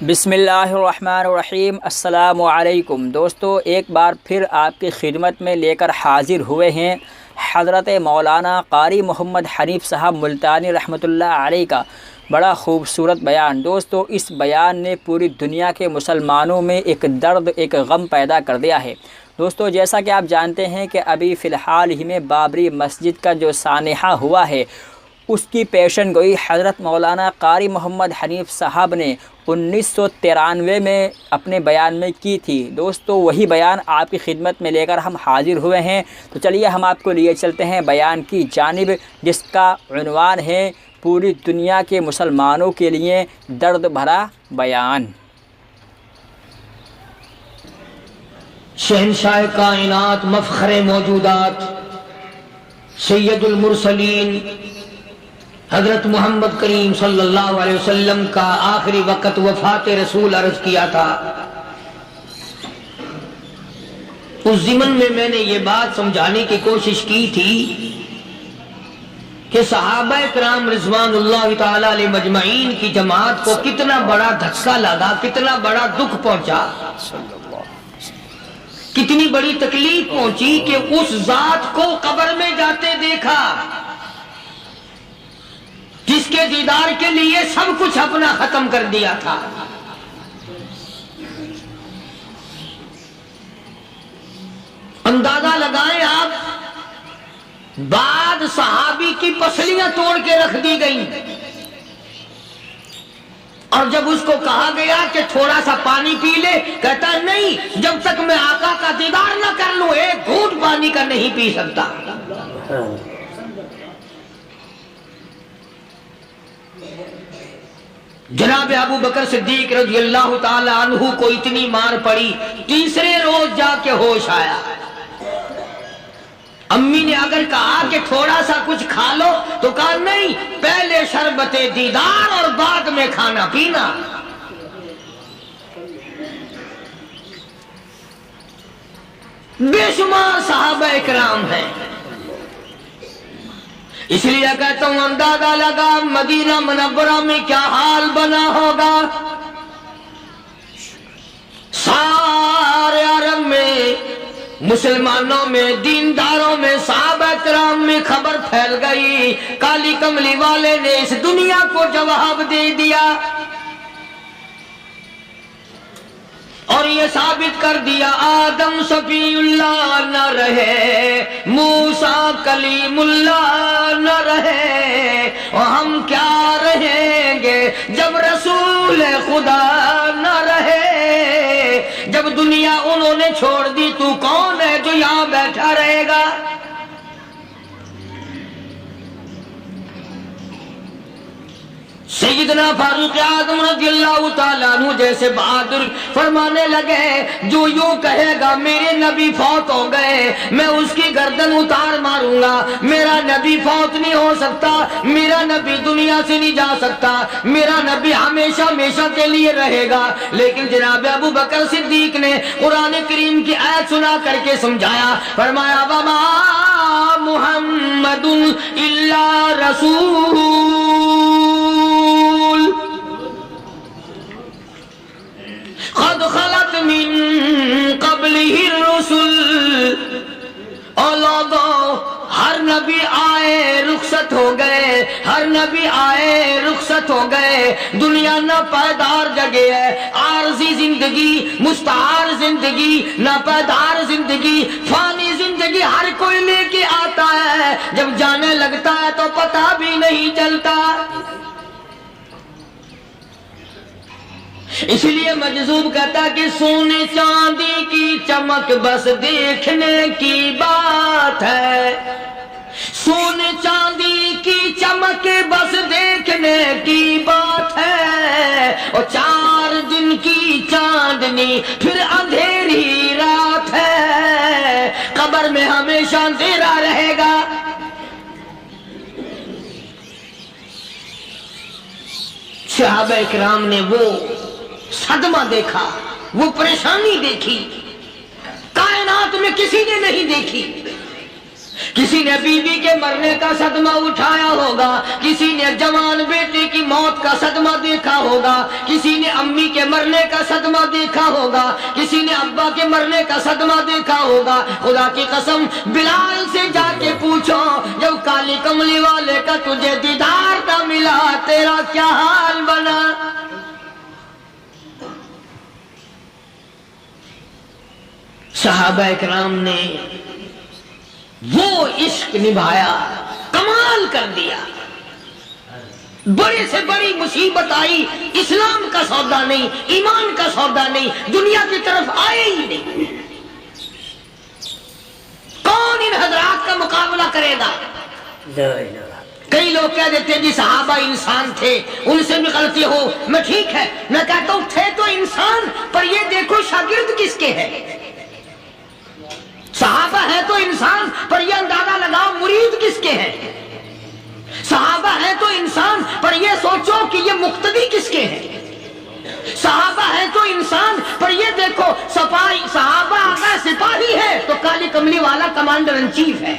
بسم اللہ الرحمن الرحیم۔ السلام علیکم دوستو، ایک بار پھر آپ کی خدمت میں لے کر حاضر ہوئے ہیں حضرت مولانا قاری محمد حنیف صاحب ملتانی رحمۃ اللہ علیہ کا بڑا خوبصورت بیان۔ دوستو، اس بیان نے پوری دنیا کے مسلمانوں میں ایک درد، ایک غم پیدا کر دیا ہے۔ دوستو، جیسا کہ آپ جانتے ہیں کہ ابھی فی الحال ہی میں بابری مسجد کا جو سانحہ ہوا ہے، اس کی پیشن گوئی حضرت مولانا قاری محمد حنیف صاحب نے 1993 میں اپنے بیان میں کی تھی۔ دوستو، وہی بیان آپ کی خدمت میں لے کر ہم حاضر ہوئے ہیں، تو چلیے ہم آپ کو لیے چلتے ہیں بیان کی جانب، جس کا عنوان ہے پوری دنیا کے مسلمانوں کے لیے درد بھرا بیان۔ شہنشاہ کائنات، مفخر موجودات، سید المرسلین حضرت محمد کریم صلی اللہ علیہ وسلم کا آخری وقت وفات رسول عرض کیا تھا۔ اس ضمن میں نے یہ بات سمجھانے کی کوشش کی تھی کہ صحابہ کرام رضوان اللہ تعالی علیہ مجمعین کی جماعت کو کتنا بڑا دھکا لگا، کتنا بڑا دکھ پہنچا، کتنی بڑی تکلیف پہنچی کہ اس ذات کو قبر میں جاتے دیکھا جس کے دیدار کے لیے سب کچھ اپنا ختم کر دیا تھا۔ اندازہ لگائیں آپ، بعد صحابی کی پسلیاں توڑ کے رکھ دی گئیں، اور جب اس کو کہا گیا کہ تھوڑا سا پانی پی لے، کہتا نہیں، جب تک میں آقا کا دیدار نہ کر لوں ایک گھونٹ پانی کا نہیں پی سکتا۔ جناب ابو بکر صدیق رضی اللہ تعالی عنہ کو اتنی مار پڑی، تیسرے روز جا کے ہوش آیا۔ امی نے اگر کہا کہ تھوڑا سا کچھ کھا لو تو کہا نہیں، پہلے شربت دیدار اور بعد میں کھانا پینا۔ بے شمار صحابہ کرام ہیں، اس لیے کہتا ہوں اندازہ لگا مدینہ منورہ میں کیا حال بنا ہوگا۔ سارے عرب میں، مسلمانوں میں، دینداروں میں، صحابہ کرام میں خبر پھیل گئی، کالی کملی والے نے اس دنیا کو جواب دے دیا اور یہ ثابت کر دیا آدم صفی اللہ نہ رہے، موسیٰ کلیم اللہ نہ رہے، اور ہم کیا رہیں گے جب رسول خدا نہ رہے۔ جب دنیا انہوں نے چھوڑ دی تو کون ہے جو یہاں بیٹھا رہے گا؟ سیدنا فاروق اعظم رضی اللہ تعالیٰ عنہ جیسے بہادر فرمانے لگے، جو یوں کہے گا میرے نبی فوت ہو گئے، میں اس کی گردن اتار ماروں گا، میرا نبی فوت نہیں ہو سکتا، میرا نبی دنیا سے نہیں جا سکتا، میرا نبی ہمیشہ ہمیشہ کے لیے رہے گا۔ لیکن جناب ابو بکر صدیق نے قرآن کریم کی آیت سنا کر کے سمجھایا، فرمایا وما محمد الا رسول قد خلت من قبلہ الرسل۔ اولادو، ہر نبی آئے رخصت ہو گئے، ہر نبی آئے رخصت ہو گئے۔ دنیا ناپائیدار جگہ ہے، عارضی زندگی، مستعار زندگی، ناپائیدار زندگی، فانی زندگی ہر کوئی لے کے آتا ہے، جب جانے لگتا ہے تو پتہ بھی نہیں چلتا۔ اس لیے مجذوب کہتا کہ سونے چاندی کی چمک بس دیکھنے کی بات ہے، سونے چاندی کی چمک بس دیکھنے کی بات ہے، اور 4 دن کی چاندنی پھر اندھیری رات ہے، قبر میں ہمیشہ اندھیرا رہے گا۔ صحابہ کرام نے وہ صدمہ دیکھا، وہ پریشانی دیکھی، کائنات میں کسی نے نہیں دیکھی۔ کسی نے بیوی کے مرنے کا صدمہ اٹھایا ہوگا، کسی نے جوان بیٹے کی موت کا صدمہ دیکھا ہوگا، کسی کسی نے امی کے مرنے کا صدمہ دیکھا ہوگا، کسی نے ابا کے مرنے کا صدمہ دیکھا ہوگا۔ خدا کی قسم بلال سے جا کے پوچھو، جب کالی کملی والے کا تجھے دیدار نہ ملا تیرا کیا حال بنا؟ صحابہ اکرام نے وہ عشق نبھایا، کمال کر دیا۔ بڑے سے بڑی مصیبت آئی، اسلام کا سودا نہیں، ایمان کا سودا نہیں، دنیا کی طرف آئے ہی نہیں۔ کون ان حضرات کا مقابلہ کرے گا؟ کئی لوگ کہہ دیتے ہیں جی صحابہ انسان تھے، ان سے بھی غلطی ہو، میں ٹھیک ہے، میں کہتا ہوں تھے تو انسان، پر یہ دیکھو شاگرد کس کے ہیں۔ صحابہ ہے تو انسان، پر یہ اندازہ لگاؤ مرید کس کے ہیں۔ صحابہ ہے تو انسان، پر یہ سوچو کہ یہ مقتدی کس کے ہیں۔ صحابہ ہے تو انسان، پر یہ دیکھو صحابہ اگر سپاہی ہے تو کالی کملی والا کمانڈر ان چیف ہے۔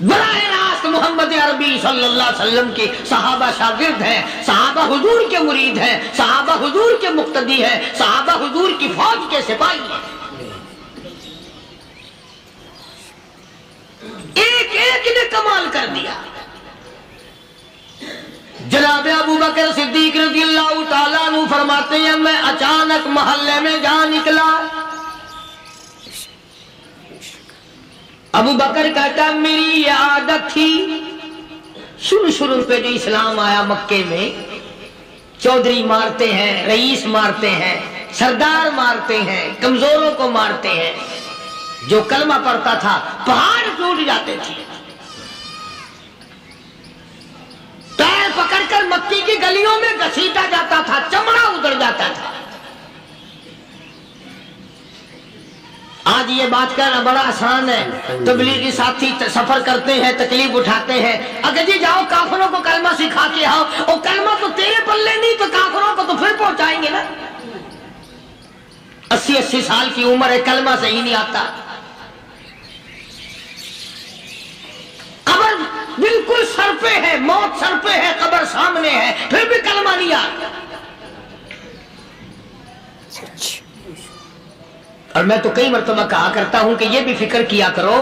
براہ راست محمد عربی صلی اللہ علیہ وسلم کے صحابہ شاگرد ہیں، صحابہ حضور کے مرید ہیں، صحابہ حضور کے مقتدی ہیں، صحابہ حضور کی فوج کے سپاہی ہیں۔ ایک ایک نے کمال کر دیا۔ جناب ابو بکر صدیق رضی اللہ تعالیٰ عنہ فرماتے ہیں میں اچانک محلے میں جا نکلا۔ ابو بکر کہتا میری یہ عادت تھی، شروع پہ جو اسلام آیا مکے میں، چودھری مارتے ہیں، رئیس مارتے ہیں، سردار مارتے ہیں، کمزوروں کو مارتے ہیں۔ جو کلمہ پڑھتا تھا پہاڑ ٹوٹ جاتے تھے۔ پیر پکڑ کر مکی کی گلیوں میں گھسیٹا جاتا تھا، چمڑا ادھر جاتا تھا۔ آج یہ بات کہنا بڑا آسان ہے، تبلیغی ساتھی سفر کرتے ہیں، تکلیف اٹھاتے ہیں، اگر جی جاؤ کافروں کو کلمہ سکھا کے آؤ، اور کلمہ تو تیرے پلے نہیں تو کافروں کو تو پھر پہنچائیں گے نا۔ 80 سال کی عمر ہے، کلمہ صحیح نہیں آتا، قبر بالکل سر پہ ہے، موت سر پہ ہے، قبر سامنے ہے، پھر بھی کلمہ نہیں آتا۔ اور میں تو کئی مرتبہ کہا کرتا ہوں کہ یہ بھی فکر کیا کرو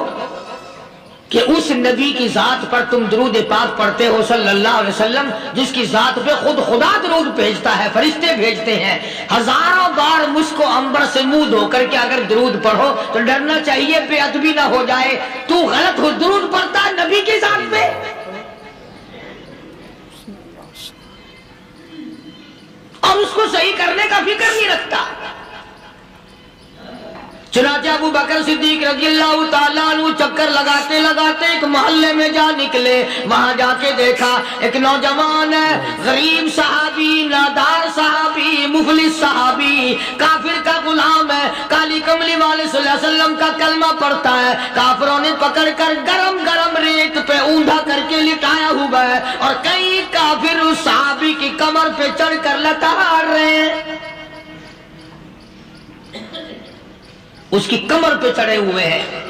کہ اس نبی کی ذات پر تم درود پاک پڑھتے ہو صلی اللہ علیہ وسلم، جس کی ذات پہ خود خدا درود بھیجتا ہے، فرشتے بھیجتے ہیں۔ ہزاروں بار مجھ کو عنبر سے منہ دھو کر کے اگر درود پڑھو تو ڈرنا چاہیے بے ادبی نہ ہو جائے، تو غلط ہو درود پڑھتا ہے نبی کی ذات پہ۔ اور اس کو صحیح کرنے کا فکر نہیں رکھتا۔ چنانچہ ابو بکر صدیق رضی اللہ تعالیٰ عنہ چکر لگاتے لگاتے ایک محلے میں جا نکلے۔ وہاں جا کے دیکھا ایک نوجوان ہے، غریب صحابی، نادار صحابی، مفلس صحابی، کافر کا غلام ہے، کالی کملی والے صلی اللہ علیہ وسلم کا کلمہ پڑھتا ہے۔ کافروں نے پکڑ کر گرم گرم ریت پہ اونڈا کر کے لٹایا ہوا ہے، اور کئی کافر اس صحابی کی کمر پہ چڑھ کر لتاڑ رہے ہیں، اس کی کمر پہ چڑھے ہوئے ہیں۔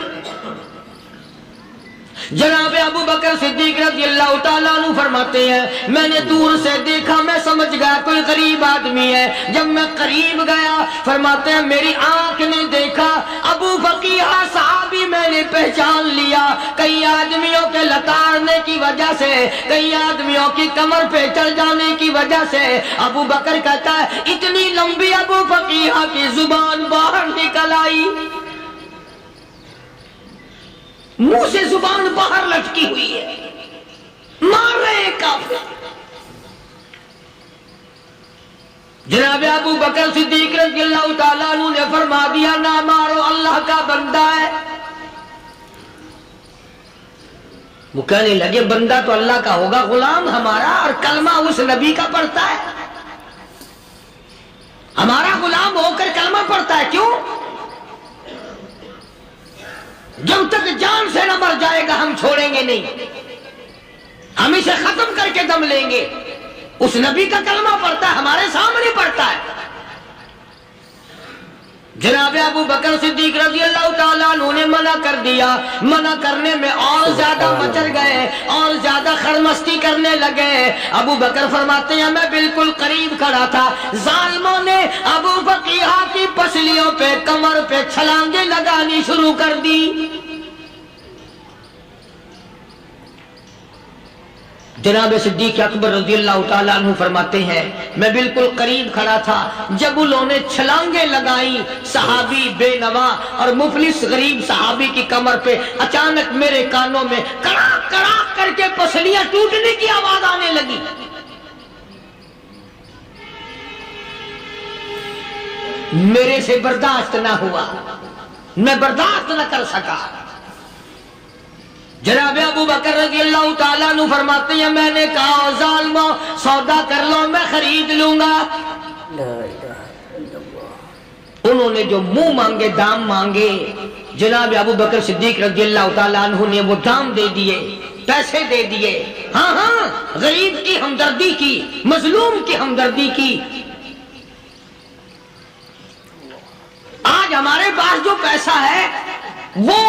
جناب ابو بکر صدیق رضی اللہ تعالیٰ عنہ فرماتے ہیں میں نے دور سے دیکھا، میں سمجھ گیا کوئی غریب آدمی ہے۔ جب میں قریب گیا فرماتے ہیں میری آنکھ نے دیکھا ابو فقیہ صحابی، میں نے پہچان لیا۔ کئی آدمیوں کے لتاڑنے کی وجہ سے، کئی آدمیوں کی کمر پہ چڑھ جانے کی وجہ سے ابو بکر کہتا ہے اتنی لمبی ابو فقیہ کی زبان باہر نکل آئی، منہ سے زبان باہر لٹکی ہوئی ہے، مار رہے کافر۔ جناب ابو بکر صدیق رضی اللہ تعالیٰ عنہ نے فرما دیا نہ مارو، اللہ کا بندہ ہے۔ وہ کہنے لگے بندہ تو اللہ کا ہوگا، غلام ہمارا، اور کلمہ اس نبی کا پڑھتا ہے، ہمارا غلام ہو کر کلمہ پڑھتا ہے، کیوں؟ جب تک جان سے نہ مر جائے گا ہم چھوڑیں گے نہیں، ہم اسے ختم کر کے دم لیں گے۔ اس نبی کا کلمہ پڑھتا ہے، ہمارے سامنے پڑھتا ہے۔ جناب ابو بکر صدیق رضی اللہ تعالیٰ عنہ نے منع کر دیا، منع کرنے میں اور زیادہ مچل گئے اور زیادہ خرمستی کرنے لگے۔ ابو بکر فرماتے ہیں میں بالکل قریب کھڑا تھا، ظالموں نے ابو فقیہ کی پسلیوں پہ کمر پہ چھلانگیں لگانی شروع کر دی۔ جناب صدیق اکبر رضی اللہ تعالیٰ عنہ فرماتے ہیں میں بالکل قریب کھڑا تھا جب انہوں نے چھلانگیں لگائیں، صحابی بے نوا اور مفلس غریب صحابی کی کمر پہ اچانک میرے کانوں میں کڑاک کڑاک کر کے پسلیاں ٹوٹنے کی آواز آنے لگی۔ میرے سے برداشت نہ ہوا، میں برداشت نہ کر سکا۔ جناب ابو بکر رضی اللہ تعالیٰ عنہ فرماتے ہیں میں نے کہا ظالموں سودا کر لو میں خرید لوں گا۔ انہوں نے جو منہ مانگے دام مانگے، جناب ابو بکر صدیق رضی اللہ تعالیٰ عنہ نے وہ دام دے دیے، پیسے دے دیے۔ ہاں غریب کی ہمدردی کی، مظلوم کی ہمدردی کی۔ آج ہمارے پاس جو پیسہ ہے وہ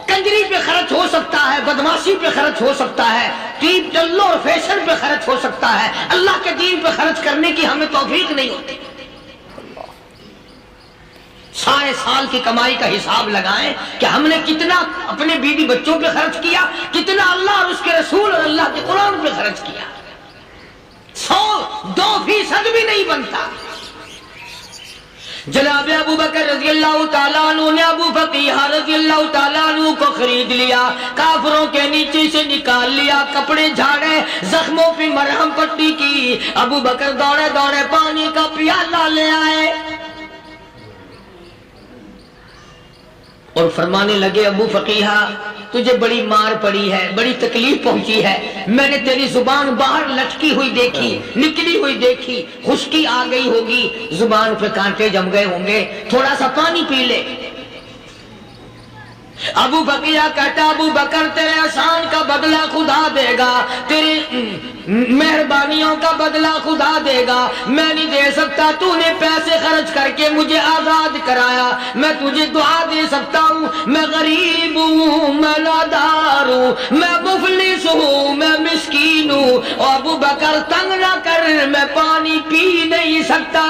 کنجری پہ خرچ ہو سکتا ہے، بدماشی پہ خرچ ہو سکتا ہے، ٹیپ چلو اور فیشن پہ خرچ ہو سکتا ہے، اللہ کے دین پہ خرچ کرنے کی ہمیں توفیق نہیں ہوتی۔ سارے سال کی کمائی کا حساب لگائیں کہ ہم نے کتنا اپنے بیوی بچوں پہ خرچ کیا، کتنا اللہ اور اس کے رسول اور اللہ کے قرآن پہ خرچ کیا۔ 100-2% بھی نہیں بنتا۔ جناب ابو بکر رضی اللہ تعالیٰ عنہ نے ابو فقیہ رضی اللہ تعالیٰ عنہ کو خرید لیا، کافروں کے نیچے سے نکال لیا، کپڑے جھاڑے، زخموں پہ مرہم پٹی کی۔ ابو بکر دوڑے دوڑے پانی کا پیالہ لے آئے اور فرمانے لگے ابو فقیہ تجھے بڑی مار پڑی ہے، بڑی تکلیف پہنچی ہے، میں نے تیری زبان باہر لٹکی ہوئی دیکھی، نکلی ہوئی دیکھی، خشکی آ گئی ہوگی، زبان پہ کانٹے جم گئے ہوں گے، تھوڑا سا پانی پی لے۔ ابو فقیہ کہتا ابو بکر تیرے احسان کا بدلہ خدا دے گا، تیری مہربانیوں کا بدلہ خدا دے گا، میں نہیں دے سکتا، تو نے پیسے خرچ کر کے مجھے آزاد کرایا، میں تجھے دعا دے سکتا ہوں، میں غریب ہوں، میں نادار ہوں، میں مفلس ہوں، میں مسکین ہوں، اور ابو بکر تنگ نہ کر، میں پانی پی نہیں سکتا۔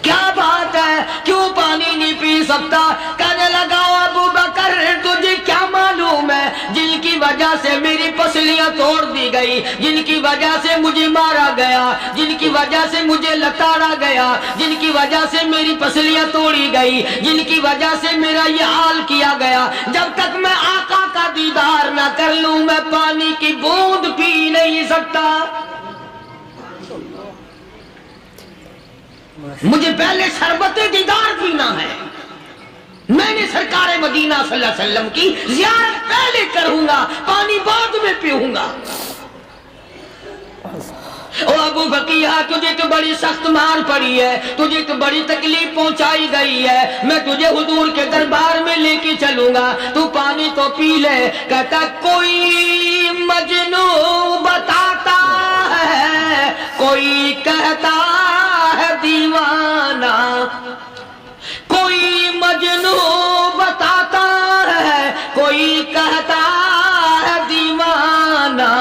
کیا بات ہے، کیوں پانی نہیں پی سکتا؟ کہنے لگا ابو بکر تجھے کیا معلوم ہے جن کی وجہ سے میری پسلیاں توڑ دی گئی، جن کی وجہ سے مجھے مارا گیا، جن کی وجہ سے مجھے لتاڑا گیا، جن کی وجہ سے میری پسلیاں توڑی گئی، جن کی وجہ سے میرا یہ حال کیا گیا، جب تک میں آقا کا دیدار نہ کر لوں میں پانی کی بوند پی نہیں سکتا۔ مجھے پہلے شربت دیدار پینا ہے، میں نے سرکار مدینہ صلی اللہ علیہ وسلم کی زیارت پہلے کروں گا، پانی بعد میں پیوں گا۔ او ابو فقیہ تجھے تو بڑی سخت مار پڑی ہے، تجھے تو بڑی تکلیف پہنچائی گئی ہے، میں تجھے حضور کے دربار میں لے کے چلوں گا، تو پانی تو پی لے۔ کہتا کوئی مجنون بتاتا ہے، کوئی کہتا ہے دیوانہ، کوئی مجنون بتاتا ہے، کوئی کہتا ہے دیوانہ،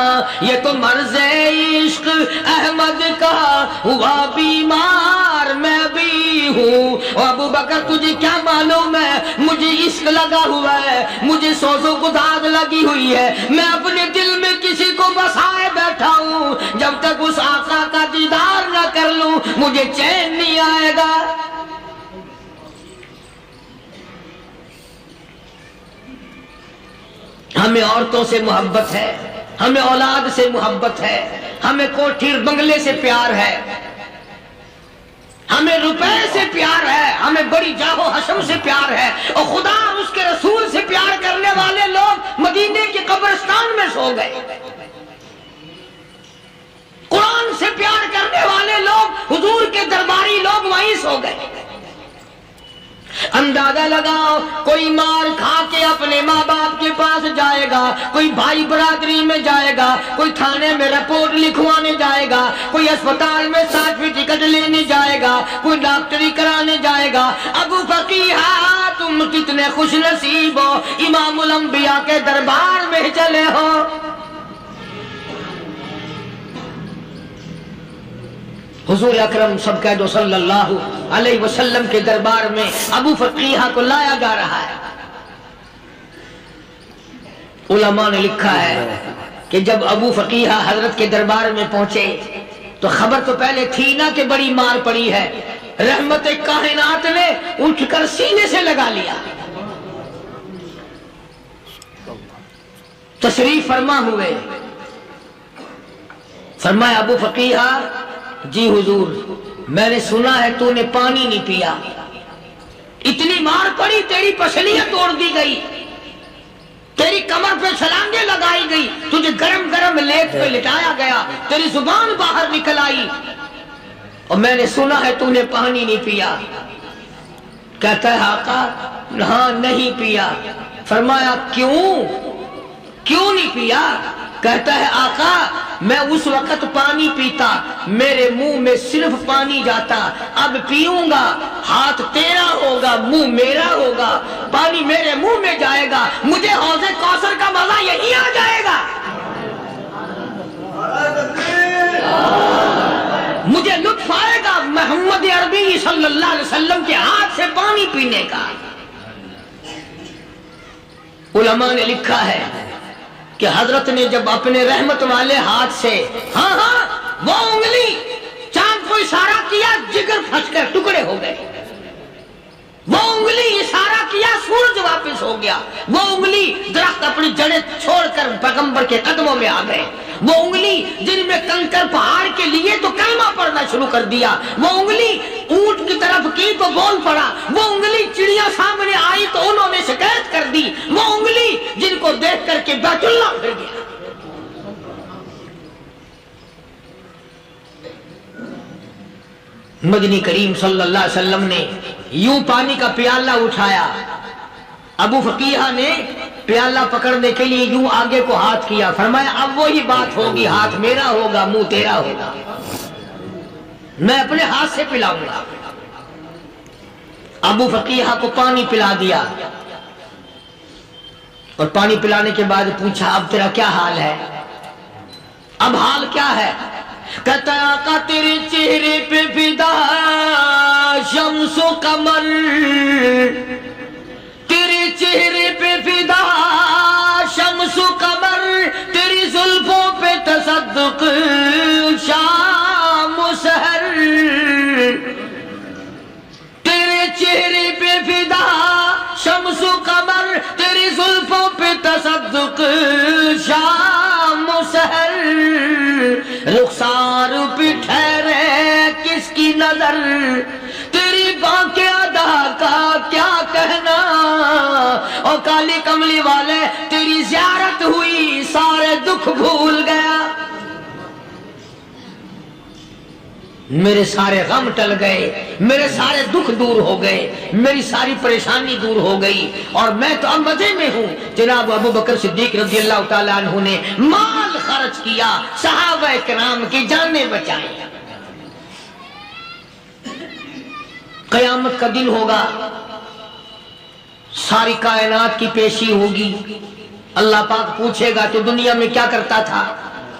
یہ تو مرض عشق احمد کا ہوا بیمار میں بھی ہوں۔ ابو بکر تجھے کیا معلوم ہے مجھے عشق لگا ہوا ہے، مجھے سوز و گداز لگی ہوئی ہے، میں اپنے دل میں کسی کو بسائے بیٹھا ہوں، جب تک اس آقا کا دیدار نہ کر لوں مجھے چین نہیں آئے گا۔ ہمیں عورتوں سے محبت ہے، ہمیں اولاد سے محبت ہے، ہمیں کوٹھی بنگلے سے پیار ہے، ہمیں روپے سے پیار ہے، ہمیں بڑی جاہ و حشم سے پیار ہے، اور خدا اور اس کے رسول سے پیار کرنے والے لوگ مدینے کے قبرستان میں سو گئے، قرآن سے پیار کرنے والے لوگ حضور کے درباری لوگ وہیں سو گئے۔ اندازہ لگاؤ، کوئی مار کھا کے اپنے ماں باپ کے پاس جائے گا، کوئی بھائی برادری میں جائے گا، کوئی تھانے میں رپورٹ لکھوانے جائے گا، کوئی اسپتال میں سرٹیفکیٹ لینے جائے گا، کوئی ڈاکٹری کرانے جائے گا۔ ابو فقیہہ تم کتنے خوش نصیب ہو، امام الانبیاء کے دربار میں چلے ہو۔ حضور اکرم سب کہہ دو صلی اللہ علیہ وسلم کے دربار میں ابو فقیہہ کو لایا جا رہا ہے۔ علماء نے لکھا ہے کہ جب ابو فقیہہ حضرت کے دربار میں پہنچے تو خبر تو پہلے تھی نا کہ بڑی مار پڑی ہے، رحمت کائنات نے اٹھ کر سینے سے لگا لیا، تشریف فرما ہوئے۔ فرمایا ابو فقیہہ، جی حضور میں نے سنا ہے تو نے پانی نہیں پیا، اتنی مار پڑی تیری پسلیاں توڑ دی گئی، تیری کمر پہ چھلانگیں لگائی گئی، تجھے گرم گرم لیٹ پہ لٹایا گیا، تیری زبان باہر نکل آئی، اور میں نے سنا ہے تو نے پانی نہیں پیا۔ کہتا ہے آقا ہاں نہیں پیا۔ فرمایا کیوں نہیں پیا؟ کہتا ہے آقا میں اس وقت پانی پیتا میرے منہ میں صرف پانی جاتا، اب پیوں گا ہاتھ تیرا ہوگا منہ میرا ہوگا، پانی میرے منہ میں جائے گا، مجھے حوض کوثر کا مزہ یہی آ جائے گا، مجھے لطف آئے گا محمد عربی صلی اللہ علیہ وسلم کے ہاتھ سے پانی پینے کا۔ علماء نے لکھا ہے کہ حضرت نے جب اپنے رحمت والے ہاتھ سے وہ انگلی چاند کو اشارہ کیا، جگر پھنس کر ٹکڑے ہو گئے، وہ انگلی اشارہ کیا، سورج واپس ہو گیا، وہ انگلی درخت اپنی جڑیں چھوڑ کر پیغمبر کے قدموں میں آ گئے، وہ انگلی جن میں کنکر پہاڑ کے لیے تو کلمہ پڑھنا شروع کر دیا، وہ انگلی اونٹ کی طرف کی تو بول پڑا، وہ انگلی چڑیا سامنے آئی تو انہوں نے شکایت کر دی، وہ انگلی جن کو دیکھ کر کے بیت اللہ پھر گیا۔ مدنی کریم صلی اللہ علیہ وسلم نے یوں پانی کا پیالہ اٹھایا، ابو فقیہہ نے پیالہ پکڑنے کے لیے یوں آگے کو ہاتھ کیا، فرمایا اب وہی بات ہوگی، ہاتھ میرا ہوگا منہ تیرا ہوگا، میں اپنے ہاتھ سے پلاؤں گا۔ ابو فقیہہ کو پانی پلا دیا، اور پانی پلانے کے بعد پوچھا اب تیرا کیا حال ہے، اب حال کیا ہے؟ کہتا آقا تیرے چہرے پہ فدا شمس و قمر، تیرے چہرے پہ فدا شمس و قمر، تیری زلفوں پہ تصدق شام و سحر، تیرے چہرے پہ فدا شمس و قمر، تیری زلفوں پہ تصدق شام و سحر، رخسار پہ ٹھہرے کس کی نظر، تیری بانکے ادا کا کیا کہنا، اور کالی کملی والے تیری زیارت ہوئی سارے دکھ بھول گیا، میرے سارے غم ٹل گئے، میرے سارے دکھ دور ہو گئے، میری ساری پریشانی دور ہو گئی، اور میں تو اب مزے میں ہوں۔ جناب ابو بکر صدیق رضی اللہ تعالیٰ عنہ نے مال خرچ کیا، صحابہ کرام کی جانیں بچائیں۔ قیامت کا دن ہوگا، ساری کائنات کی پیشی ہوگی، اللہ پاک پوچھے گا تو دنیا میں کیا کرتا تھا؟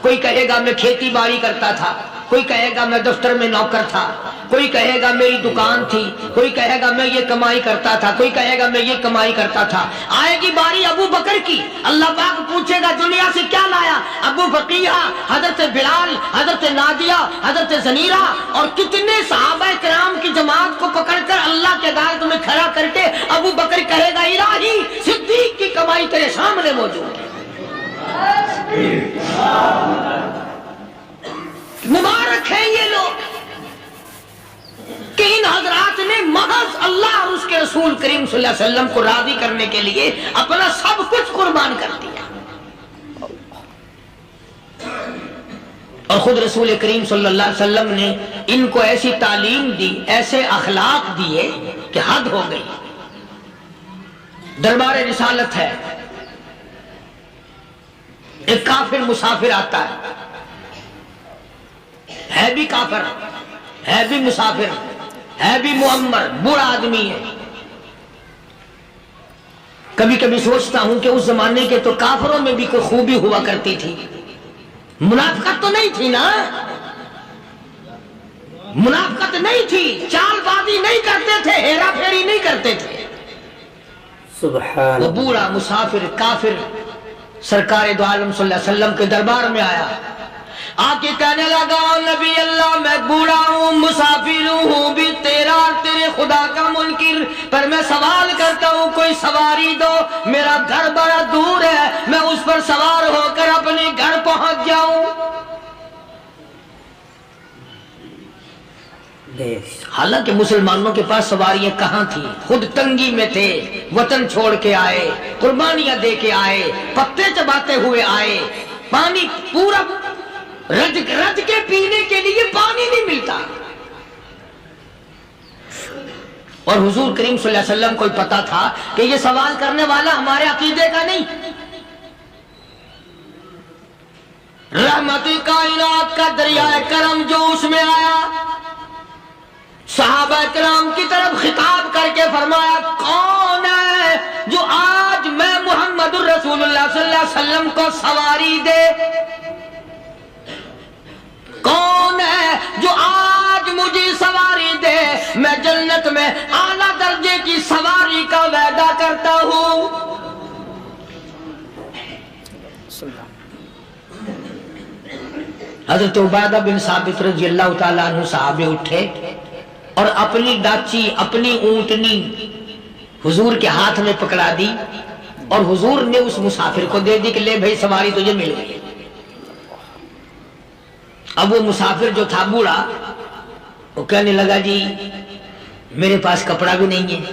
کوئی کہے گا میں کھیتی باڑی کرتا تھا، کوئی کہے گا میں دفتر میں نوکر تھا، کوئی کہے گا میری دکان تھی، کوئی کہے گا میں یہ کمائی کرتا تھا، کوئی کہے گا میں یہ کمائی کرتا تھا۔ آئے گی باری ابو بکر کی، اللہ پاک پوچھے گا دنیا سے کیا لایا؟ ابو فقیہہ، حضرت بلال، حضرت نادیہ، حضرت زنیرہ اور کتنے صحابہ کرام کی جماعت کو پکڑ کر اللہ کے عدالت میں کھڑا کر کے ابو بکر کہے گا الہی صدیق کی کمائی تیرے سامنے موجود ہے۔ مبارک ہیں یہ لوگ کہ ان حضرات نے محض اللہ اور اس کے رسول کریم صلی اللہ علیہ وسلم کو راضی کرنے کے لیے اپنا سب کچھ قربان کر دیا، اور خود رسول کریم صلی اللہ علیہ وسلم نے ان کو ایسی تعلیم دی، ایسے اخلاق دیے کہ حد ہو گئی۔ دربار رسالت ہے، ایک کافر مسافر آتا ہے بھی کافر، ہے بھی مسافر، ہے بھی معمر، برا آدمی ہے۔ کبھی کبھی سوچتا ہوں کہ اس زمانے کے تو کافروں میں بھی کوئی خوبی ہوا کرتی تھی، منافقت تو نہیں تھی نا، منافقت نہیں تھی، چال بازی نہیں کرتے تھے، ہیرا پھیری نہیں کرتے تھے۔ سبحان وہ بوڑھا مسافر کافر سرکار دو عالم صلی اللہ علیہ وسلم کے دربار میں آیا، آ کے کہنے لگا نبی اللہ میں بوڑھا ہوں، مسافر ہوں بھی تیرا اور تیرے خدا کا منکر، پر میں سوال کرتا ہوں کوئی سواری دو، میرا گھر بڑا دور ہے، میں اس پر سوار ہو کر اپنے گھر پہنچ جاؤں۔ حالانکہ مسلمانوں کے پاس سواریاں کہاں تھی، خود تنگی میں تھے، وطن چھوڑ کے آئے، قربانیاں دے کے آئے، پتے چباتے ہوئے آئے، پانی پورا رج کے پینے کے لیے پانی نہیں ملتا۔ اور حضور کریم صلی اللہ علیہ وسلم کو پتا تھا کہ یہ سوال کرنے والا ہمارے عقیدے کا نہیں، رحمت کائنات کا دریائے کرم جو اس میں آیا، صحابہ کرام کی طرف خطاب کر کے فرمایا کون ہے جو آج میں محمد الرسول اللہ صلی اللہ علیہ وسلم کو سواری دے، کون ہے جو آج مجھے سواری دے، میں جنت میں اعلیٰ درجے کی سواری کا وعدہ کرتا ہوں۔ حضرت عبادہ بن ثابت رضی اللہ تعالیٰ عنہ صحابے اٹھے اور اپنی ڈاچی، اپنی اونٹنی حضور کے ہاتھ میں پکڑا دی، اور حضور نے اس مسافر کو دے دی کہ لے بھائی سواری تجھے مل گئی۔ اب وہ مسافر جو تھا بوڑھا، وہ کہنے لگا جی میرے پاس کپڑا بھی نہیں ہے۔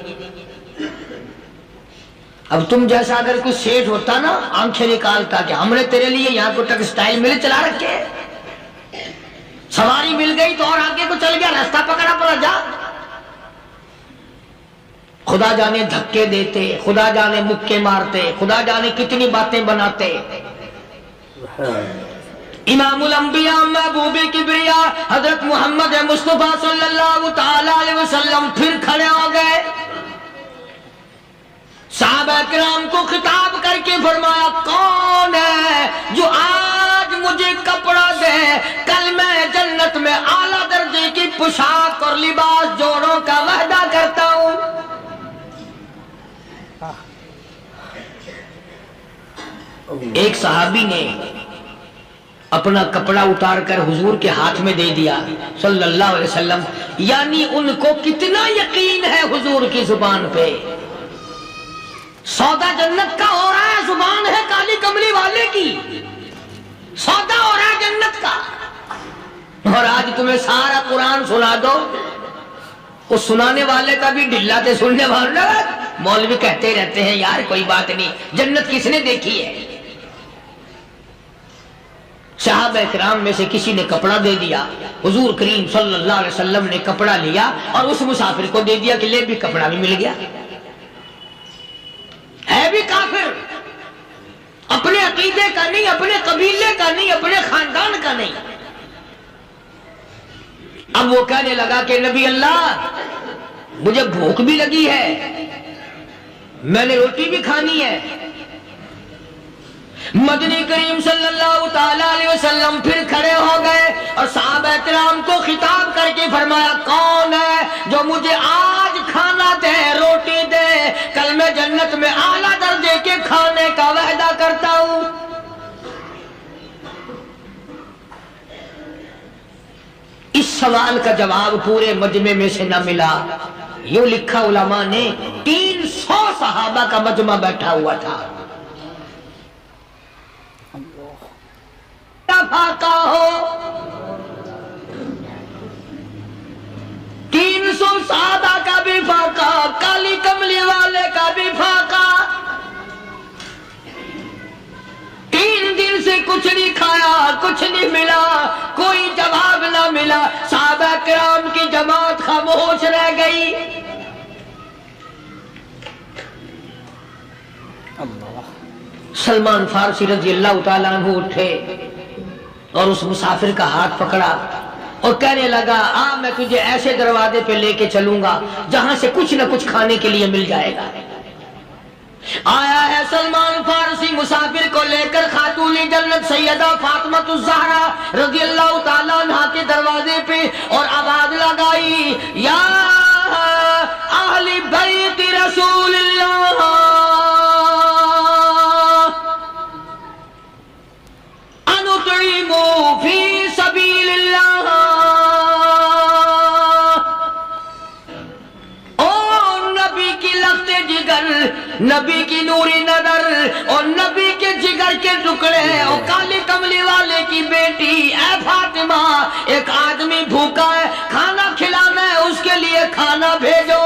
اب تم جیسا اگر کوئی سیٹ ہوتا نا، آنکھیں نکالتا کہ ہم نے تیرے لیے یہاں کو ٹیکسٹائل مل چلا رکھے، سواری مل گئی تو اور آگے کو چل گیا، راستہ پکڑا پڑا جا۔ خدا جانے دھکے دیتے، خدا جانے مکے مارتے، خدا جانے کتنی باتیں بناتے۔ امام الانبیاء محبوب کبریا حضرت محمد مصطفیٰ صلی اللہ تعالی علیہ وسلم پھر کھڑے ہو گئے، صحابہ کرام کو خطاب کر کے فرمایا کون ہے جو آج مجھے کپڑا دے، کل میں جنت میں اعلیٰ درجے کی پوشاک اور لباس جوڑوں کا وعدہ کرتا ہوں۔ ایک صحابی نے اپنا کپڑا اتار کر حضور کے ہاتھ میں دے دیا صلی اللہ علیہ وسلم، یعنی ان کو کتنا یقین ہے حضور کی زبان پہ، سودا جنت کا ہو رہا ہے، زبان ہے کالی کملی والے کی، سودا ہو رہا ہے جنت کا۔ اور آج تمہیں سارا قرآن سنا دو، اس سنانے والے کا بھی ڈھلا تھے، سننے والا مولوی کہتے رہتے ہیں یار کوئی بات نہیں، جنت کس نے دیکھی ہے۔ صحابہ اکرام میں سے کسی نے کپڑا دے دیا، حضور کریم صلی اللہ علیہ وسلم نے کپڑا لیا اور اس مسافر کو دے دیا کہ لے بھی کپڑا بھی مل گیا۔ ہے بھی کافر، اپنے عقیدے کا نہیں، اپنے قبیلے کا نہیں، اپنے خاندان کا نہیں۔ اب وہ کہنے لگا کہ نبی اللہ مجھے بھوک بھی لگی ہے، میں نے روٹی بھی کھانی ہے۔ مدنی کریم صلی اللہ تعالی علیہ وسلم پھر کھڑے ہو گئے اور صحابہ کرام کو خطاب کر کے فرمایا کون ہے جو مجھے آج کھانا دے، روٹی دے، کل میں جنت میں اعلیٰ درجے کے کھانے کا وعدہ کرتا ہوں۔ اس سوال کا جواب پورے مجمع میں سے نہ ملا، یوں لکھا علماء نے 300 صحابہ کا مجمع بیٹھا ہوا تھا۔ فاقہ ہو 300 صحابہ کا بھی فاقہ، کالی کملی والے کا بھی فاقہ، 3 دن سے کچھ نہیں کھایا، کچھ نہیں ملا، کوئی جواب نہ ملا، صحابہ کرام کی جماعت خاموش رہ گئی۔ سلمان فارسی رضی اللہ تعالیٰ عنہ اٹھے اور اس مسافر کا ہاتھ پکڑا اور کہنے لگا میں تجھے ایسے دروازے پہ لے کے چلوں گا جہاں سے کچھ نہ کچھ کھانے کے لیے مل جائے گا۔ آیا ہے سلمان فارسی مسافر کو لے کر خاتون جنت سیدہ فاطمہ الزہرا رضی اللہ تعالیٰ عنہ کے دروازے پہ اور آواز لگائی، یا اہل بیت رسول اللہ انطعموا فی سبیل اللہ، او نبی کی لخت جگر، نبی کی نوری نظر اور نبی کے جگر کے ٹکڑے اور کالی کملی والے کی بیٹی، اے فاطمہ ایک آدمی بھوکا ہے، کھانا کھلانا ہے، اس کے لیے کھانا بھیجو۔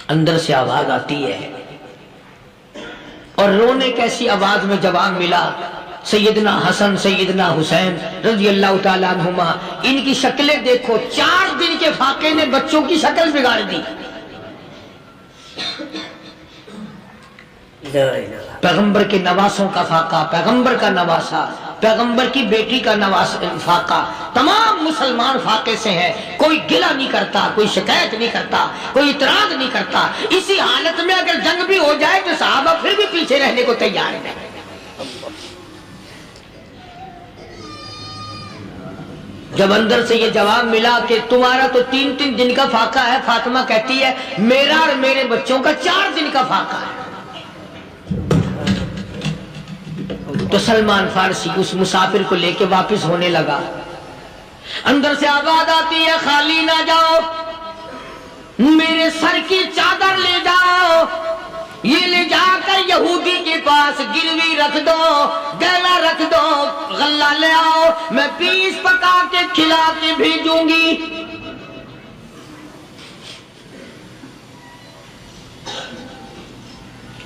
اندر سے آواز آتی ہے اور رونے کیسی آواز میں جواب ملا، سیدنا حسن سیدنا حسین رضی اللہ تعالیٰ عنہما، ان کی شکلیں دیکھو، 4 دن کے فاقے نے بچوں کی شکل بگاڑ دی۔ پیغمبر کے نواسوں کا فاقہ، پیغمبر کا نواسا، پیغمبر کی بیٹی کا فاقہ، تمام مسلمان فاقے سے ہے، کوئی گلہ نہیں کرتا، کوئی شکایت نہیں کرتا، کوئی اعتراض نہیں کرتا۔ اسی حالت میں اگر جنگ بھی ہو جائے تو صحابہ پھر بھی پیچھے رہنے کو تیار ہیں۔ جب اندر سے یہ جواب ملا کہ تمہارا تو 3 دن کا فاقہ ہے، فاطمہ کہتی ہے میرا اور میرے بچوں کا 4 دن کا فاقہ ہے، تو سلمان فارسی اس مسافر کو لے کے واپس ہونے لگا۔ اندر سے آواز آتی ہے خالی نہ جاؤ، میرے سر کی چادر لے جاؤ، یہ لے جا کر یہودی کے پاس گروی رکھ دو، گیلا رکھ دو، غلہ لے آؤ، میں پیس پکا کے کھلا کے بھیجوں گی۔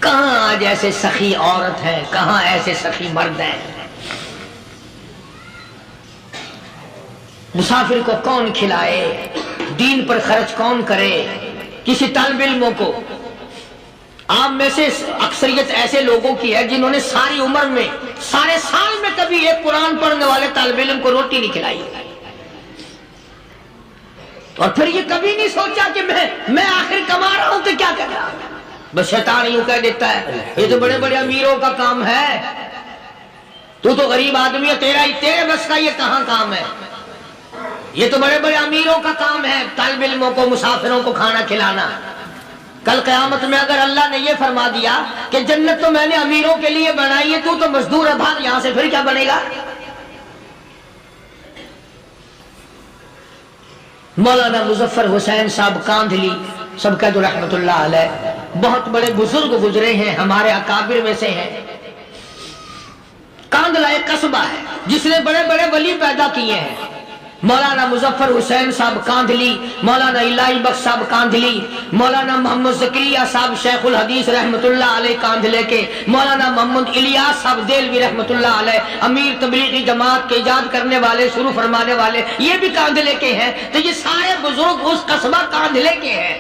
کہاں آج ایسے سخی عورت ہیں، کہاں ایسے سخی مرد ہیں؟ مسافر کو کون کھلائے، دین پر خرچ کون کرے؟ کسی طالب علموں کو، آپ میں سے اکثریت ایسے لوگوں کی ہے جنہوں نے ساری عمر میں، سارے سال میں کبھی ایک قرآن پڑھنے والے طالب علم کو روٹی نہیں کھلائی، اور پھر یہ کبھی نہیں سوچا کہ میں آخر کما رہا ہوں تو کیا کر رہا ہوں۔ بس شیطان یوں کہہ دیتا ہے یہ تو بڑے بڑے امیروں کا کام ہے، تو غریب آدمی ہے، تیرے بس کا یہ کہاں کام ہے؟ یہ تو بڑے بڑے امیروں کا کام ہے طالب علموں کو، مسافروں کو کھانا کھلانا۔ کل قیامت میں اگر اللہ نے یہ فرما دیا کہ جنت تو میں نے امیروں کے لیے بنائی ہے، تو مزدور ہے، بھاگ یہاں سے، پھر کیا بنے گا؟ مولانا مظفر حسین صاحب کاندھلی سب کا جو رحمت اللہ علیہ، بہت بڑے بزرگ گزرے ہیں، ہمارے اکابر میں سے ہیں۔ کاندھلا ایک قصبہ ہے جس نے بڑے بڑے ولی پیدا کیے ہیں۔ مولانا مظفر حسین صاحب کاندھلی، مولانا الہی بخش صاحب کاندھلی، مولانا محمد زکریا صاحب شیخ الحدیث رحمت اللہ علیہ کاندھلے کے، مولانا محمد الیاس صاحب دیلوی رحمت اللہ علیہ امیر تبلیغی جماعت کے ایجاد کرنے والے، شروع فرمانے والے، یہ بھی کاندھلے کے ہیں۔ تو یہ سارے بزرگ اس قصبہ کاندھلے کے ہیں۔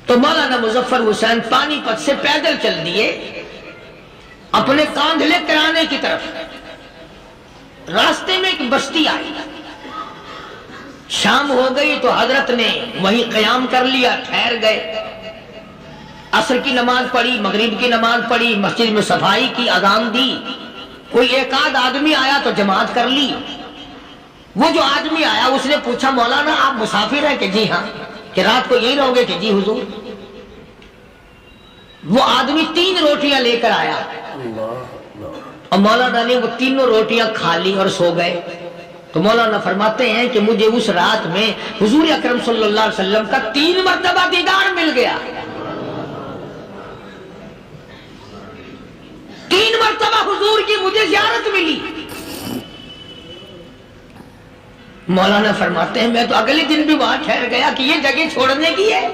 تو مولانا مظفر حسین پانی پت سے پیدل چل دیے اپنے کاندھلے کرانے کی طرف۔ راستے میں ایک بستی آئی، شام ہو گئی تو حضرت نے وہیں قیام کر لیا، ٹھہر گئے، عصر کی نماز پڑھی، مغرب کی نماز پڑھی، مسجد میں صفائی کی، اذان دی، کوئی ایک آدھ آدمی آیا تو جماعت کر لی۔ وہ جو آدمی آیا اس نے پوچھا مولانا آپ مسافر ہیں؟ کہ جی ہاں۔ کہ رات کو یہی رہو گے؟ کہ جی حضور۔ وہ آدمی 3 روٹیاں لے کر آیا اور مولانا نے وہ 3 روٹیاں کھا لی اور سو گئے۔ تو مولانا فرماتے ہیں کہ مجھے اس رات میں حضور اکرم صلی اللہ علیہ وسلم کا 3 مرتبہ دیدار مل گیا، 3 مرتبہ حضور کی مجھے زیارت ملی۔ مولانا فرماتے ہیں میں تو اگلے دن بھی وہاں ٹھہر گیا کہ یہ جگہ چھوڑنے کی ہے،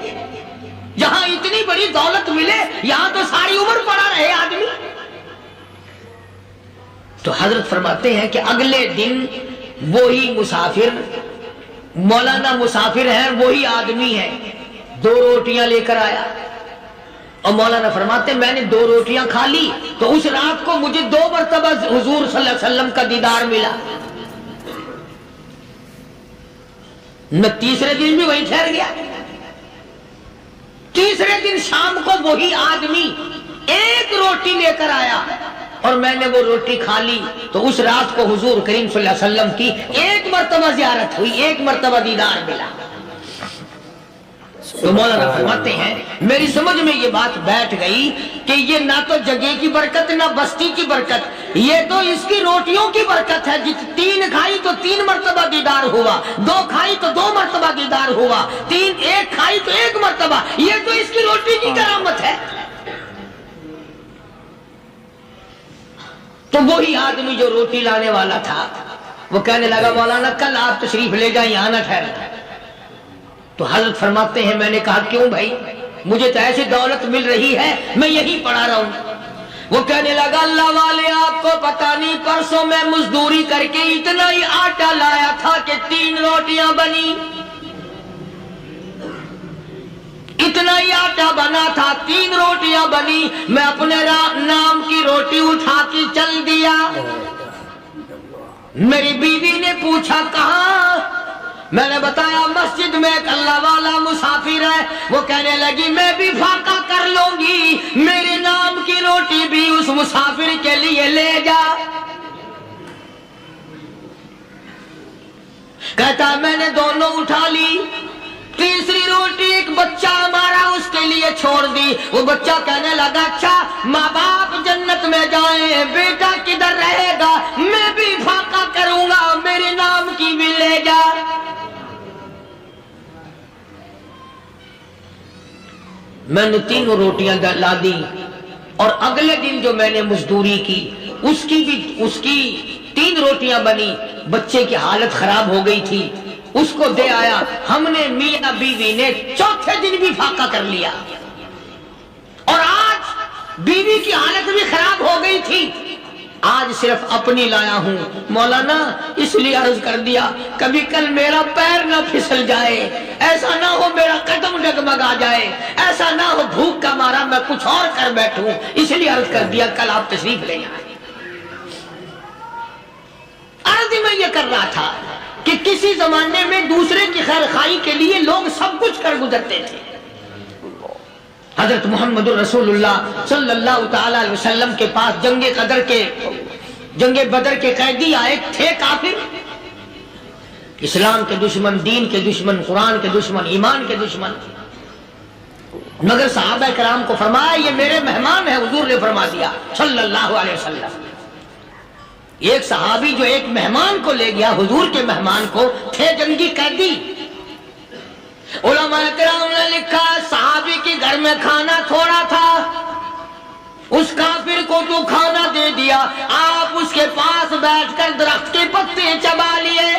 جہاں اتنی بڑی دولت ملے یہاں تو ساری عمر پڑا رہے آدمی۔ تو حضرت فرماتے ہیں کہ اگلے دن وہی مسافر مولانا مسافر ہیں، وہی آدمی ہے، 2 روٹیاں لے کر آیا اور مولانا فرماتے میں نے 2 روٹیاں کھا لی تو اس رات کو مجھے 2 مرتبہ حضور صلی اللہ علیہ وسلم کا دیدار ملا۔ میں تیسرے دن بھی وہی ٹھہر گیا۔ تیسرے دن شام کو وہی آدمی 1 روٹی لے کر آیا اور میں نے وہ روٹی کھا لی تو اس رات کو حضور کریم صلی اللہ علیہ وسلم کی 1 مرتبہ زیارت ہوئی، 1 مرتبہ دیدار ملا۔ تو مولانا فرماتے ہیں میری سمجھ میں یہ بات بیٹھ گئی کہ یہ نہ تو جگہ کی برکت نہ بستی کی برکت، یہ تو اس کی روٹیوں کی برکت ہے۔ 3 کھائی تو 3 مرتبہ دیدار ہوا، 2 کھائی تو 2 مرتبہ دیدار ہوا، 1 کھائی تو 1 مرتبہ، یہ تو اس کی روٹی کی کرامت ہے۔ تو وہی آدمی جو روٹی لانے والا تھا وہ کہنے لگا مولانا کل آپ تشریف لے جائیں، یہاں نہ ٹھہریں۔ تو حضرت فرماتے ہیں میں نے کہا کیوں بھائی، مجھے تو ایسی دولت مل رہی ہے میں یہی پڑھا رہا ہوں۔ وہ کہنے لگا اللہ والے آپ کو پتہ نہیں، پرسوں میں مزدوری کر کے اتنا ہی آٹا لایا تھا کہ 3 روٹیاں بنی، اتنا ہی آٹا بنا تھا 3 روٹیاں بنی، میں اپنے نام کی روٹی اٹھا کے چل دیا۔ میری بیوی نے پوچھا کہاں؟ میں نے بتایا مسجد میں ایک اللہ والا مسافر ہے۔ وہ کہنے لگی میں بھی فاقہ کر لوں گی، میرے نام کی روٹی بھی اس مسافر کے لیے لے جا۔ کہتا میں نے دونوں اٹھا لی، تیسری روٹی ایک بچہ ہمارا اس کے لیے چھوڑ دی۔ وہ بچہ کہنے لگا اچھا ماں باپ جنت میں جائیں، بیٹا کدھر رہے گا؟ میں بھی فاقہ کروں گا، میرے نام کی بھی لے جا۔ میں نے 3 روٹیاں لا دی اور اگلے دن جو میں نے مزدوری کی اس کی 3 روٹیاں بنی، بچے کی حالت خراب ہو گئی تھی، اس کو دے آیا۔ ہم نے میاں بیوی نے چوتھے دن بھی فاقہ کر لیا اور آج بیوی کی حالت بھی خراب ہو گئی تھی، آج صرف اپنی لایا ہوں۔ مولانا اس لیے عرض کر دیا کبھی کل میرا پیر نہ پھسل جائے، ایسا نہ ہو میرا قدم ڈگمگا جائے، ایسا نہ ہو بھوک کا مارا میں کچھ اور کر بیٹھوں، اس لیے عرض کر دیا کل آپ تشریف لے جائیں۔ عرض میں یہ کر رہا تھا کہ کسی زمانے میں دوسرے کی خیر خواہی کے لیے لوگ سب کچھ کر گزرتے تھے۔ حضرت محمد رسول اللہ صلی اللہ تعالی علیہ وسلم کے پاس جنگ بدر کے قیدی آئے تھے، کافر، اسلام کے دشمن، دین کے دشمن، قرآن کے دشمن، ایمان کے دشمن، مگر صحابہ کرام کو فرمایا یہ میرے مہمان ہیں، حضور نے فرما دیا صلی اللہ علیہ وسلم۔ ایک صحابی جو ایک مہمان کو لے گیا، حضور کے مہمان کو، تھے جنگی قیدی۔ علماء کرام نے لکھا صحابی کے گھر میں کھانا تھوڑا تھا، اس کافر کو تو کھانا دے دیا، آپ اس کے پاس بیٹھ کر درخت کے پتے چبا لیے۔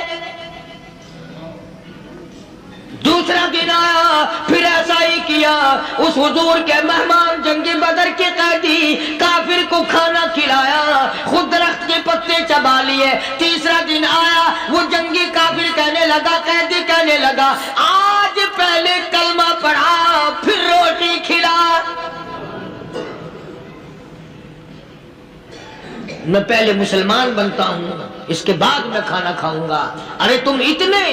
دوسرا دن آیا پھر ایسا ہی کیا، اس حضور کے مہمان جنگ بدر کے قیدی کافر کو کھانا کھلایا، خود درخت کے پتے چبا لیے۔ تیسرا دن آیا وہ جنگی کافر کہنے لگا، قیدی کہنے لگا آج پہلے کلمہ پڑھا پھر روٹی کھلا، میں پہلے مسلمان بنتا ہوں اس کے بعد میں کھانا کھاؤں گا۔ ارے تم اتنے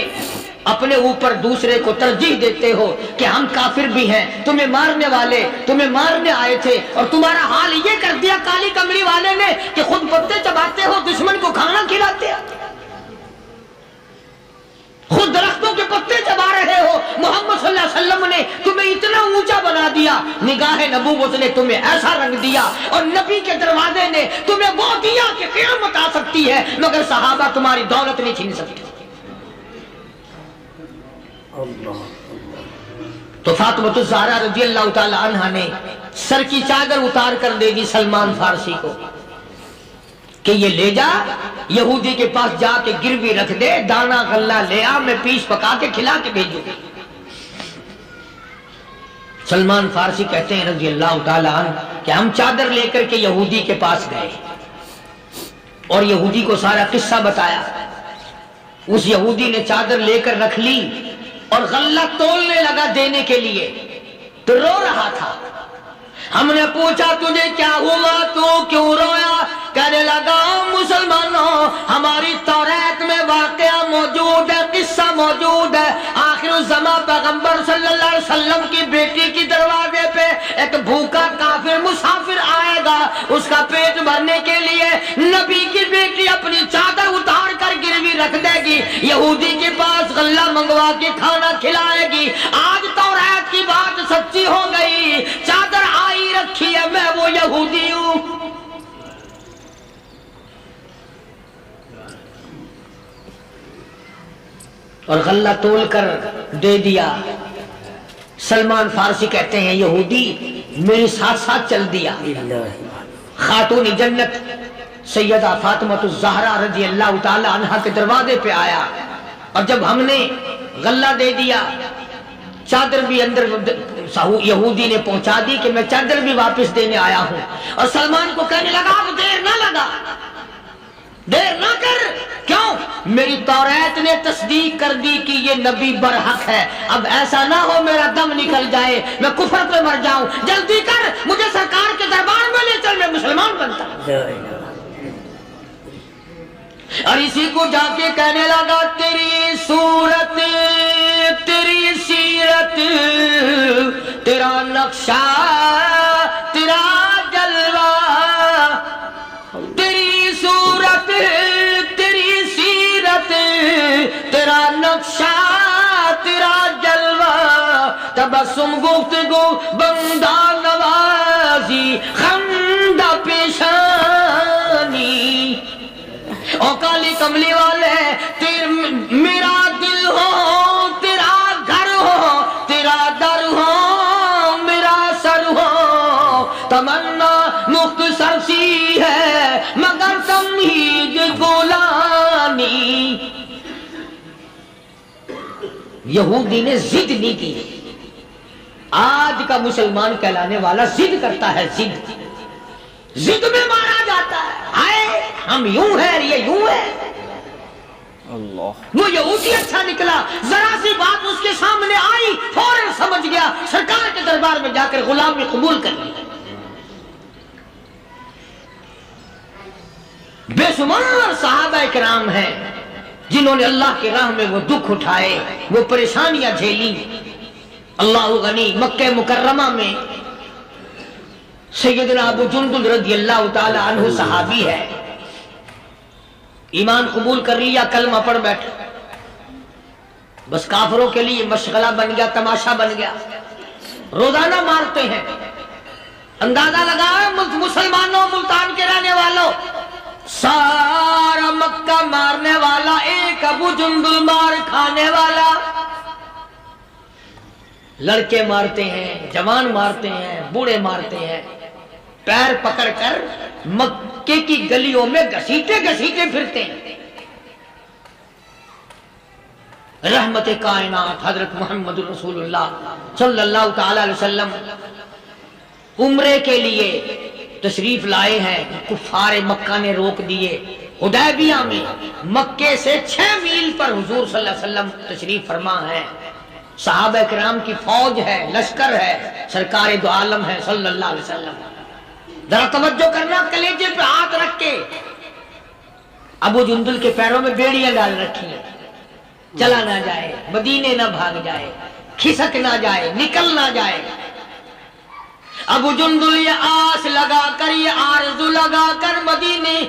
اپنے اوپر دوسرے کو ترجیح دیتے ہو کہ ہم کافر بھی ہیں، تمہیں مارنے والے تمہیں مارنے آئے تھے اور تمہارا حال یہ کر دیا کالی کمری والے نے کہ خود پتے چباتے ہو، دشمن کو کھانا کھلاتے ہو، خود درختوں کے پتے چبا رہے ہو۔ محمد صلی اللہ علیہ وسلم نے تمہیں اتنا اونچا بنا دیا، نگاہ نبوت نے تمہیں ایسا رنگ دیا، اور نبی کے دروازے نے تمہیں وہ دیا کہ قیامت آ سکتی ہے، مگر صحابہ تمہاری دولت نہیں چھین سکتے۔ تو فاطمہ الزہرا رضی اللہ تعالی عنہا نے سر کی چادر اتار کر دے دی سلمان فارسی کو کہ یہ لے جا، یہودی کے پاس جا کے گروی رکھ دے، دانا غلہ لے آ، میں پیس پکا کے کھلا کے بھیجوں۔ سلمان فارسی کہتے ہیں رضی اللہ تعالی عنہ کہ ہم چادر لے کر کے یہودی کے پاس گئے اور یہودی کو سارا قصہ بتایا۔ اس یہودی نے چادر لے کر رکھ لی اور غلہ تولنے لگا دینے کے لیے، تو رو رہا تھا۔ ہم نے پوچھا تجھے کیا ہوا، تو کیوں رویا؟ کہنے لگا مسلمانوں، ہماری توریت میں واقعہ موجود ہے، قصہ موجود ہے، آخر الزمان پیغمبر صلی اللہ علیہ وسلم کی بیٹی کی دروازے پہ ایک بھوکا کافر مسافر آئے گا، اس کا پیٹ بھرنے کے لیے نبی کی بیٹی اپنی چادر اتار کر گروی رکھ دے گی، یہودی کے پاس غلہ منگوا کے کھانا کھلائے گی۔ آج توریت کی بات سچی ہو گئی، چادر آئی رکھی ہے، میں وہ یہودی ہوں۔ اور غلہ تول کر دے دیا۔ سلمان فارسی کہتے ہیں یہودی میرے ساتھ ساتھ چل دیا۔ خاتون جنت سیدہ فاطمہ الزہرا رضی اللہ تعالی عنہا کے دروازے پہ آیا، اور جب ہم نے غلہ دے دیا، چادر بھی اندر یہودی نے پہنچا دی کہ میں چادر بھی واپس دینے آیا ہوں، اور سلمان کو کہنے لگا اب دیر نہ لگا، دیر نہ کر، کیوں؟ میری توریت نے تصدیق کر دی کہ یہ نبی برحق ہے، اب ایسا نہ ہو میرا دم نکل جائے، میں کفر پہ مر جاؤں، جلدی کر، مجھے سرکار کے دربار میں لے چل، میں مسلمان بنتا ہوں۔ اور اسی کو جا کے کہنے لگا تیری صورت، تیری سیرت، تیرا نقشہ، تیرا جلوہ، تیری صورت، تیری سیرت، تیرا نقشہ، تیرا جلوہ، تبسم گفتگو بندہ نوازی خندہ پیشانی، او کالی کملی والے میرا دل ہو، تیرا گھر ہو، تیرا در ہو، میرا سر ہو، تمنا مختصر سی ہے مگر تمہید گولانی۔ یہودی نے ضد نہیں کی۔ آج کا مسلمان کہلانے والا ضد کرتا ہے، ضد میں مارا جاتا ہے، ہائے ہم یوں ہیں، یہ یوں ہے۔ اللہ، وہ یہودی اچھا نکلا، ذرا سی بات اس کے سامنے آئی فوراً سمجھ گیا، سرکار کے دربار میں جا کر غلامی قبول کر لی۔ بے شمار صحابہ کرام ہیں جنہوں نے اللہ کی راہ میں وہ دکھ اٹھائے، وہ پریشانیاں جھیلی۔ اللہ غنی، مکہ مکرمہ میں سیدنا ابو جندل رضی اللہ تعالی عنہ صحابی ہے، ایمان قبول کر لیا، کلمہ پڑھ بیٹھا، بس کافروں کے لیے مشغلہ بن گیا، تماشا بن گیا، روزانہ مارتے ہیں۔ اندازہ لگا مسلمانوں، ملتان کے رہنے والوں، سارا مکہ مارنے والا ایک ابو جندل مار کھانے والا۔ لڑکے مارتے ہیں، جوان مارتے ہیں، بوڑھے مارتے ہیں، پیر پکڑ کر مکے کی گلیوں میں گھسیٹے گھسیٹے پھرتے ہیں۔ رحمت کائنات حضرت محمد رسول اللہ صلی اللہ تعالی علیہ وسلم عمرے کے لیے تشریف لائے ہیں، کفار مکہ نے روک دیے۔ حدیبیہ میں مکے سے 6 میل پر حضور صلی اللہ علیہ وسلم تشریف فرما ہے، صحابہ کرام کی فوج ہے، لشکر ہے، سرکار دو عالم ہے صلی اللہ علیہ وسلم۔ ذرا توجہ کرنا، کلیجے پہ ہاتھ رکھ کے ابو جندل کے پیروں میں بیڑیاں ڈال رکھی ہیں، چلا نہ جائے، مدینے نہ بھاگ جائے، کھسک نہ جائے، نکل نہ جائے۔ ابو جندل یہ آس لگا کر، یہ آرزو لگا کر مدینے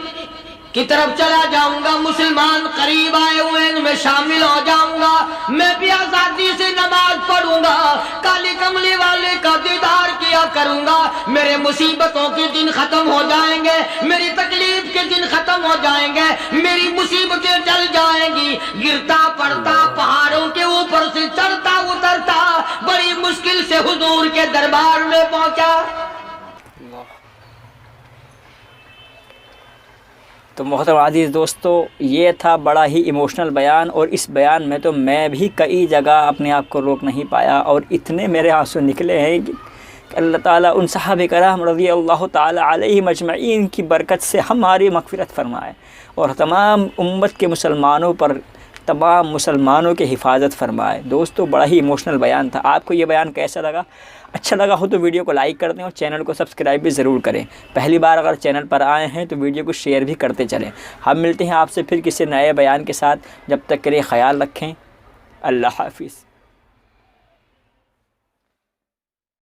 کی طرف چلا جاؤں گا، مسلمان قریب آئے ہوئے ان میں شامل ہو جاؤں گا، میں بھی آزادی سے نماز پڑھوں گا، کالی کملی والے کا دیدار کیا کروں گا، میرے مصیبتوں کے دن ختم ہو جائیں گے، میری تکلیف کے دن ختم ہو جائیں گے، میری مصیبتیں ٹل جائیں گی۔ گرتا پڑتا پہاڑوں کے اوپر سے چڑھتا اترتا بڑی مشکل سے حضور کے دربار میں پہنچا۔ تو محترم عزیز دوستو، یہ تھا بڑا ہی ایموشنل بیان، اور اس بیان میں تو میں بھی کئی جگہ اپنے آپ کو روک نہیں پایا، اور اتنے میرے آنسو نکلے ہیں کہ اللہ تعالیٰ ان صحابہ کرام رضی اللہ تعالیٰ علیہم اجمعین کی برکت سے ہماری مغفرت فرمائے، اور تمام امت کے مسلمانوں پر تمام مسلمانوں کی حفاظت فرمائے۔ دوستو بڑا ہی ایموشنل بیان تھا۔ آپ کو یہ بیان کیسا لگا؟ اچھا لگا ہو تو ویڈیو کو لائک کر دیں اور چینل کو سبسکرائب بھی ضرور کریں۔ پہلی بار اگر چینل پر آئے ہیں تو ویڈیو کو شیئر بھی کرتے چلیں۔ ہم ملتے ہیں آپ سے پھر کسی نئے بیان کے ساتھ، جب تک کے لیے خیال رکھیں۔ اللہ حافظ۔